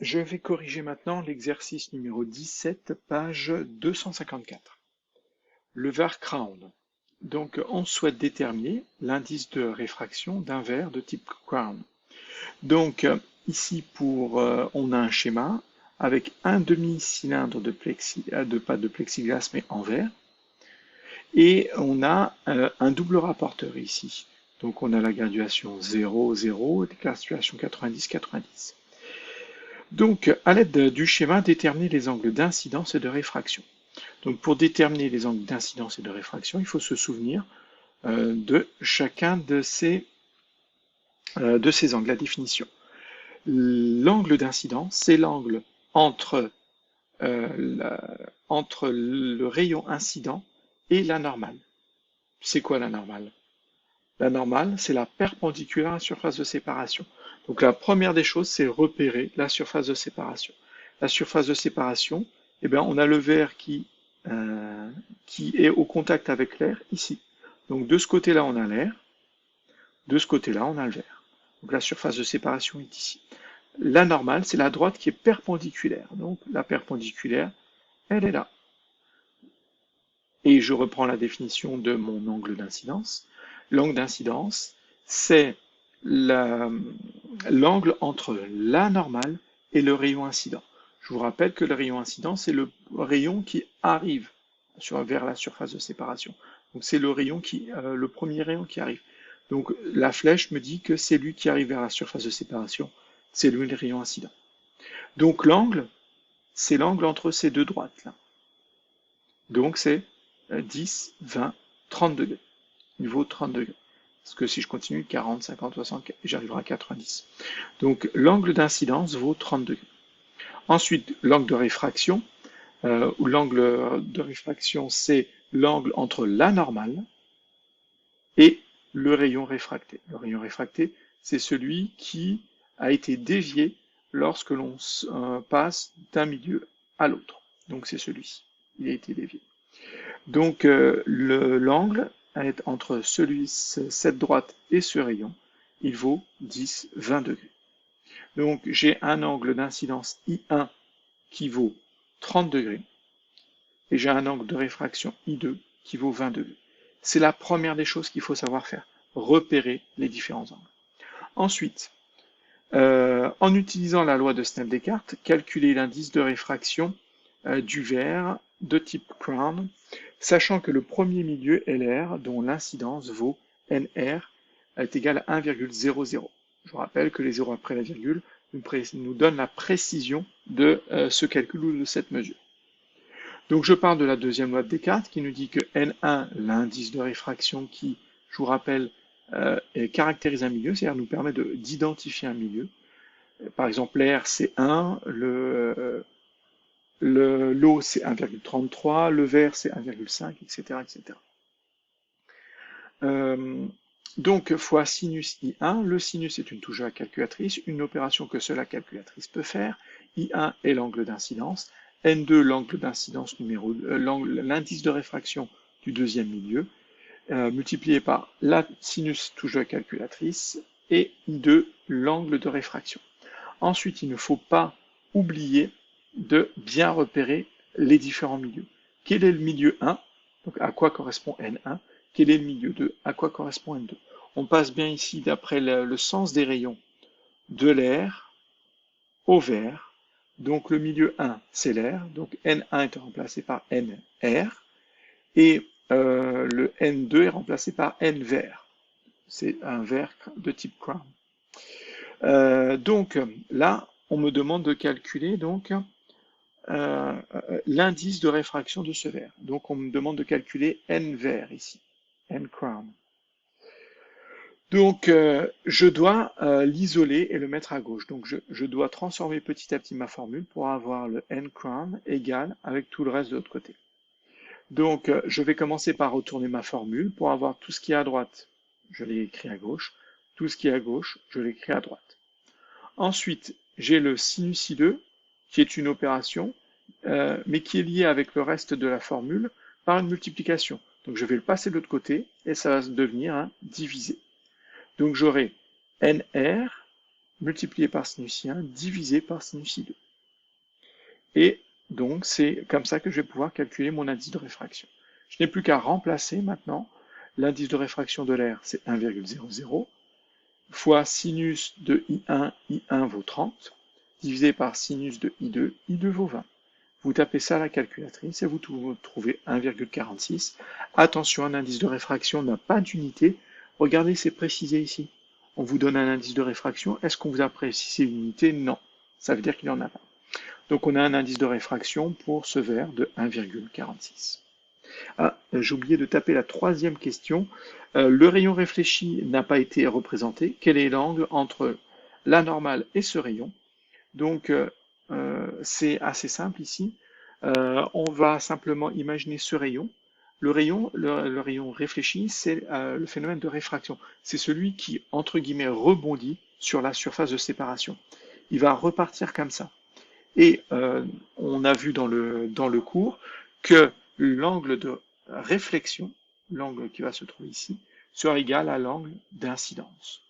Je vais corriger maintenant l'exercice numéro 17, page 254. Le verre crown. Donc, on souhaite déterminer l'indice de réfraction d'un verre de type crown. Donc, ici, on a un schéma avec un demi-cylindre pas de plexiglas, mais en verre. Et on a un double rapporteur ici. Donc, on a la graduation 0, 0 et la graduation 90, 90. Donc, à l'aide du schéma, déterminer les angles d'incidence et de réfraction. Donc, pour déterminer les angles d'incidence et de réfraction, il faut se souvenir de chacun de ces angles, la définition. L'angle d'incidence, c'est l'angle entre, entre le rayon incident et la normale. C'est quoi la normale? La normale, c'est la perpendiculaire à la surface de séparation. Donc la première des choses, c'est repérer la surface de séparation. La surface de séparation, eh bien, on a le verre qui est au contact avec l'air ici. Donc de ce côté-là, on a l'air, de ce côté-là, on a le verre. Donc la surface de séparation est ici. La normale, c'est la droite qui est perpendiculaire. Donc la perpendiculaire, elle est là. Et je reprends la définition de mon angle d'incidence. L'angle d'incidence, c'est l'angle entre la normale et le rayon incident. Je vous rappelle que le rayon incident, c'est le rayon qui arrive vers la surface de séparation. Donc c'est le premier rayon qui arrive. Donc la flèche me dit que c'est lui qui arrive vers la surface de séparation. C'est lui le rayon incident. Donc l'angle, c'est l'angle entre ces deux droites-là. Donc c'est 10, 20, 30 degrés. Il vaut 30 degrés. Parce que si je continue, 40, 50, 60, j'arriverai à 90. Donc l'angle d'incidence vaut 30 degrés. Ensuite, l'angle de réfraction, l'angle de réfraction, c'est l'angle entre la normale et le rayon réfracté. Le rayon réfracté, c'est celui qui a été dévié lorsque l'on passe d'un milieu à l'autre. Donc c'est celui-ci, il a été dévié. Donc l'angle entre cette droite et ce rayon, il vaut 10, 20 degrés. Donc j'ai un angle d'incidence I1 qui vaut 30 degrés et j'ai un angle de réfraction I2 qui vaut 20 degrés. C'est la première des choses qu'il faut savoir faire, repérer les différents angles. Ensuite, en utilisant la loi de Snell-Descartes, calculer l'indice de réfraction du verre de type crown, sachant que le premier milieu LR, dont l'incidence vaut NR, est égal à 1,00. Je vous rappelle que les zéros après la virgule nous donnent la précision de ce calcul ou de cette mesure. Donc je parle de la deuxième loi de Descartes qui nous dit que N1, l'indice de réfraction qui, je vous rappelle, caractérise un milieu, c'est-à-dire nous permet d'identifier un milieu. Par exemple, l'air c'est 1, l'eau c'est 1,33, le verre c'est 1,5, etc. etc. Donc, fois sinus I1, le sinus est une touche de la calculatrice, une opération que seule la calculatrice peut faire. I1 est l'angle d'incidence, N2 l'angle d'incidence l'indice de réfraction du deuxième milieu, multiplié par la sinus touche de la calculatrice, et I2 l'angle de réfraction. Ensuite, il ne faut pas oublier de bien repérer les différents milieux. Quel est le milieu 1? Donc à quoi correspond N1? Quel est le milieu 2? À quoi correspond N2? On passe bien ici d'après le sens des rayons de l'air au verre. Donc le milieu 1, c'est l'air. Donc N1 est remplacé par NR. Et le N2 est remplacé par N vert. C'est un verre de type crown. Donc là, on me demande de calculer donc l'indice de réfraction de ce verre. Donc on me demande de calculer N vert ici, N crown. Donc je dois l'isoler et le mettre à gauche. Donc je dois transformer petit à petit ma formule pour avoir le N crown égal avec tout le reste de l'autre côté. Donc je vais commencer par retourner ma formule pour avoir tout ce qui est à droite. Je l'ai écrit à gauche. Tout ce qui est à gauche, je l'écris à droite. Ensuite, j'ai le sinus I2, qui est une opération, mais qui est liée avec le reste de la formule par une multiplication. Donc je vais le passer de l'autre côté, et ça va devenir un divisé. Donc j'aurai NR multiplié par sinus I1 divisé par sinus I2. Et donc, c'est comme ça que je vais pouvoir calculer mon indice de réfraction. Je n'ai plus qu'à remplacer maintenant. L'indice de réfraction de l'air, c'est 1,00, fois sinus de I1, I1 vaut 30, divisé par sinus de I2, I2 vaut 20. Vous tapez ça à la calculatrice et vous trouvez 1,46. Attention, un indice de réfraction n'a pas d'unité. Regardez, c'est précisé ici. On vous donne un indice de réfraction. Est-ce qu'on vous a précisé une unité? Non. Ça veut dire qu'il n'en a pas. Donc on a un indice de réfraction pour ce verre de 1,46. Ah, j'ai oublié de taper la troisième question. Le rayon réfléchi n'a pas été représenté. Quel est l'angle entre la normale et ce rayon? Donc c'est assez simple ici. On va simplement imaginer ce rayon. Le rayon réfléchi, c'est le phénomène de réfraction. C'est celui qui, entre guillemets, rebondit sur la surface de séparation. Il va repartir comme ça. Et on a vu dans le cours que l'angle de réflexion, l'angle qui va se trouver ici, sera égal à l'angle d'incidence.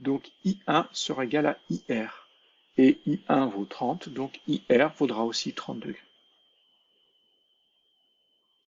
Donc I1 sera égal à IR. Et I1 vaut 30, donc IR vaudra aussi 30 degrés.